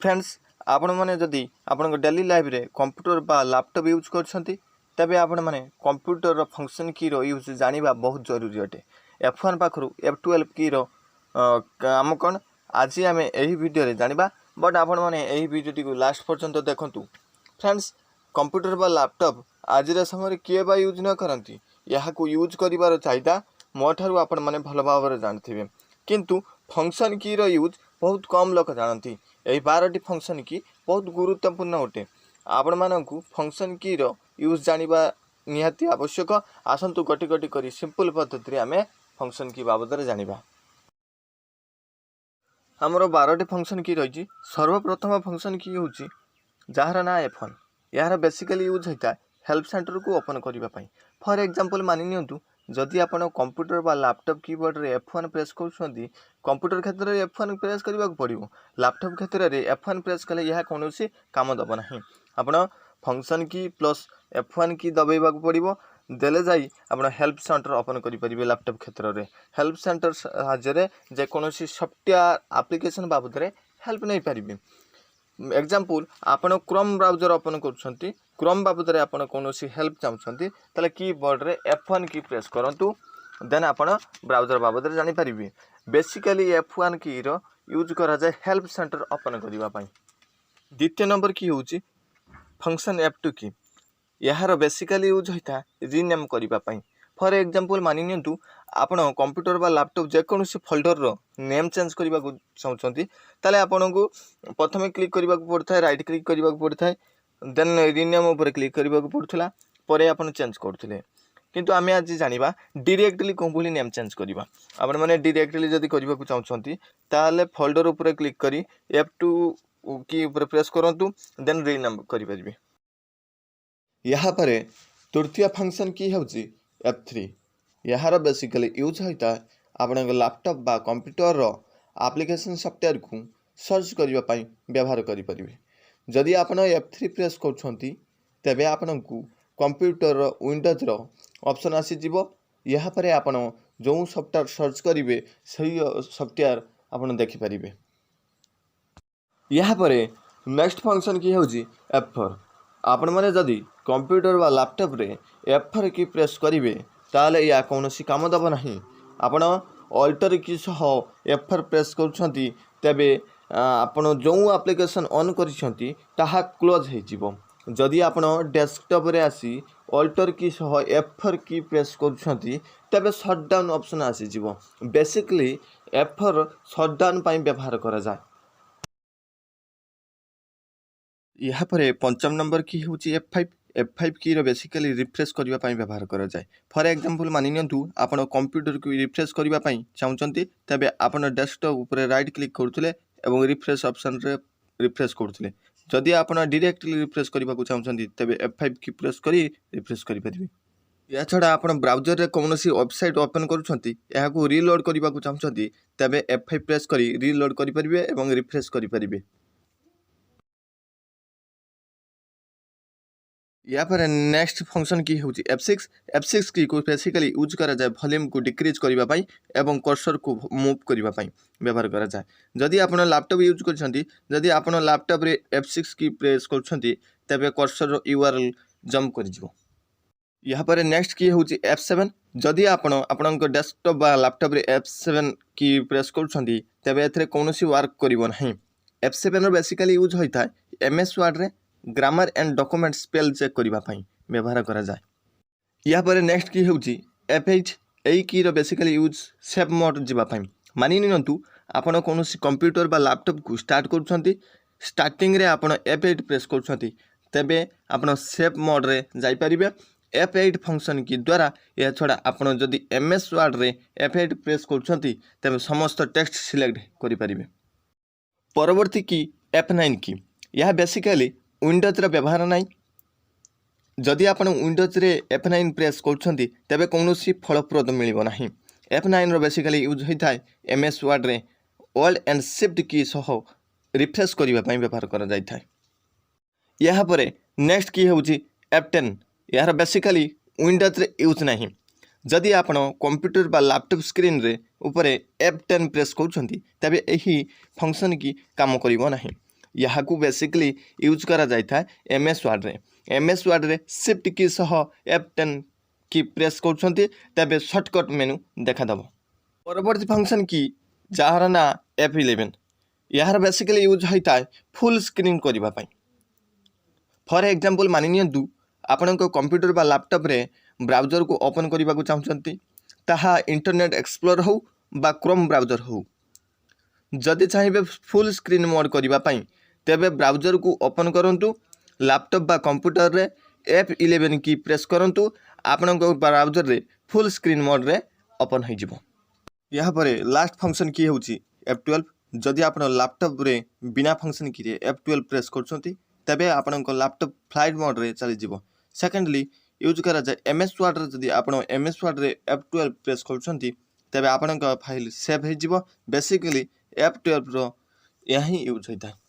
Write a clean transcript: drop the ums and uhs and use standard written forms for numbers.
Friends आपण मैंने जदि आपण डेली लाइफ रे कंप्यूटर बा लैपटॉप यूज करछंती तबे आपण मैंने कंप्यूटर फंक्शन की रो यूज जानिबा बहुत जरूरी अटे। F1 पाखरु F12 की रो काम कौन आज आम यही वीडियो रे जानिबा बट आपण मैंने यही वीडियो को लास्ट पर्यंत देखंतु। फ्रेंड्स कंप्यूटर बा लैपटॉप आज समय किए बा यूज न करती यहाँ यूज करिवार चाहिदा मोठारु आपण मैंने भल भाव जानते किंतु फंक्शन की रो यूज बहुत कम लोक जानती। यही 12टी फंक्शन की बहुत गुरुत्वपूर्ण अटे। आपण मानकु फंक्शन की रो यूज जानिबा निहाती आवश्यक। आसंतु गटी गटी करी सिंपल पद्धति रे आमे फंक्शन की बाबद रे जानिबा। हमरो 12टी फंक्शन की रही। सर्वप्रथम फंक्शन की होची जार ना F1। यार बेसिकली यूज होता है हेल्प सेंटर को ओपन करने पाई। फॉर एग्जांपल मानि नियंतु जदि आपण कंप्यूटर बा लैपटॉप कीबोर्ड रे F1 प्रेस करछंती कंप्यूटर क्षेत्र रे F1 प्रेस करबा पड़िबो। लैपटॉप क्षेत्र रे F1 प्रेस कले यह कोनोसी काम दब नाही। आपण फंक्शन की प्लस F1 की दबाइबा पड़िबो देले जाई आपण हेल्प सेंटर ओपन करि परिबे। लैपटॉप क्षेत्र रे हेल्प सेंटर साहाय्य जे कोनोसी सॉफ्टवेयर एप्लीकेशन बाबद रे हेल्प नै परिबे। एग्जांपल आपण क्रोम ब्राउजर ओपन करछंती क्रोम बाबद रे आपण कोनोसी हेल्प चाहछंती तले कीबोर्ड रे F1 की प्रेस करंतु देन आपण ब्राउजर बाबद रे जानि परिबे। बेसिकली F1 की रो यूज करा जाय हेल्प सेंटर ओपन करबा पई। द्वितीय नंबर की होची फंक्शन F2 की यार बेसिकली यूज होता रीनेम करबा पई। फॉर एग्जांपल मानि नियंतु आपण कंप्यूटर बा लैपटॉप जे कोनोसी फोल्डर रो नेम चेंज करबा को चाहछंती ताले आपण को प्रथमे क्लिक करबा को पड़ता है राइट क्लिक करबा को पड़ता है देन रीनेम ऊपर क्लिक करबा को पड़थला परे आपण चेंज करथिले। किंतु आमे आज जानिबा डायरेक्टली कोन नेम चेंज करबा। आपण माने डायरेक्टली जदी करबा को चाहछंती ताले फोल्डर ऊपर क्लिक करी F2 की ऊपर प्रेस करंतु देन रीनेम करि परिबे। यहाँ पर तृतीय फंक्शन की होची F3। यार बेसिकली यूज होता है आपण लैपटॉप बा कंप्यूटर रो एप्लीकेशन सॉफ्टवेयर को सर्च करबा पई व्यवहार करि परिबे। जदि आपण F3 प्रेस करछंती तबे आपण को कंप्यूटर रो विंडोज रो ऑप्शन आसी जिवो। यहाँ पर आपण जो सॉफ्टवेयर सर्च करिवे सही सॉफ्टवेयर आपण देखि परिबे। यहाँ पर नेक्स्ट फंक्शन की होची F4। आपण माने जदि कंप्यूटर बा लैपटॉप रे F4 की प्रेस करिवे ताले या कोनोसी काम दब नाही। आपण अल्टर की सह F4 प्रेस करछंती तबे आपण जो एप्लीकेशन ऑन करिसंती ताहा क्लोज हे जिवो। जदि आपण डेस्कटॉप रे आसी अल्टर की सह F4 की प्रेस करछंती तबे शटडाउन ऑप्शन आसी जिवो। बेसिकली F4 शटडाउन पई व्यवहार करा जाय। यहाँ पर पंचम नंबर की होची F5 की रो बेसिकली रिफ्रेश करबा पई व्यवहार करा जाय। फॉर एग्जांपल मानि नियंतु आपण कंप्यूटर को रिफ्रेश करबा पई चाहउचंती तबे आपण डेस्कटॉप ऊपर राइट क्लिक करथले एवं रिफ्रेश ऑप्शन रे रिफ्रेश करथले। जदि आपण डायरेक्टली रिफ्रेश करबा को चाहउचंती तबे F5 की प्रेस करी रिफ्रेश करि परिबे। या छडा आपण ब्राउजर रे कोनोसी वेबसाइट ओपन करूछंती एहा को रीलोड करबा को चाहउचंती तबे F5 प्रेस करी रीलोड करि परिबे एवं रिफ्रेश करि परिबे। यहाँ पर नेक्स्ट फंक्शन की होची F6 की को बेसिकली यूज करा जाए वॉल्यूम को डिक्रीज करबा पई एवं कर्सर को मूव करबा पई व्यवहार करा जाए। जदि आपण लैपटॉप यूज करछंती जदि आपण लैपटॉप रे F6 की प्रेस करछंती तबे कर्सर रो URL जंप कर जिवो। यहाँ पर नेक्स्ट की होची F7। जदि आपण आपनक डेस्कटॉप बा लैपटॉप रे F7 की प्रेस करछंती तबे एथरे कोनोसी वर्क करिवो नाही। F7 रो बेसिकली यूज होता है MS वर्ड रे grammar and document spell check करबा पई व्यवहार करा जाय। यहाँ पर नेक्स्ट की होची F8। एई की row basically use save mode जिबा पई। मानि नियंतु आपण कोनोसी कंप्यूटर बा लैपटॉप को स्टार्ट करछंती स्टार्टिंग रे आपण F8 प्रेस करछंती तबे आपण सेव मोड रे जाई परिबे। F8 फंक्शन की द्वारा या छडा आपण जदि MS वर्ड रे F8 प्रेस करछंती तबे समस्त टेक्स्ट सिलेक्ट करि परिबे। परवर्ती की F9 की यह बेसिकली विंडोज रे व्यवहार नाई। जदि आपण विंडोज रे F9 प्रेस करछंती तबे कोनोसी फलप्रद मिलिबो नाही। F9 रो बेसिकली यूज होता है MS वर्ड रे ऑल्ट एंड शिफ्ट की सह रिफ्रेश करबा पई व्यवहार करा जाय थाय। यहाँ पर नेक्स्ट की होची F10। यार बेसिकली विंडोज रे यूज नाही। जदि आपण कंप्यूटर बा लैपटॉप स्क्रीन रे ऊपर F10 प्रेस करछंती तबे एही फंक्शन की काम करिवो नाही। यहाँ बेसिकली यूज करा जाए एम एस वर्ड रे। एम एस वर्ड रे शिफ्ट की सह F10 की प्रेस कर तेबे शॉर्टकट मेनू देखादेव। परवर्ती फंक्शन की जार ना F11 यार बेसिकली यूज होता है फुल स्क्रीन करने। फॉर एग्जांपल मानि नियंतु आपण कंप्यूटर बा लैपटॉप रे ब्राउजर को ओपन करने को चाहते ताहा इंटरनेट एक्सप्लोर हो बा क्रोम ब्राउजर हो। जदि चाहिए फुल स्क्रीन मोड करने तेबे ब्राउजर को ओपन करूँ लैपटॉप बा कंप्यूटर रे F11 की प्रेस करूँ आपण ब्राउजर रे फुल स्क्रीन मोड रे ओपन हो। यहाँ पर लास्ट फंक्शन की होची F12। जदि आप लैपटॉप रे बिना फंक्शन की F12 प्रेस करछंती तबे आपण लैपटॉप फ्लाइट मोड रे चली जिवो। सेकेंडली यूज करा जाए MS वर्ड रे। जदि आपण MS वर्ड रे F12 प्रेस करछंती तबे आपण फाइल सेव हो जिवो। बेसिकली F12 रो यही यूज होता है।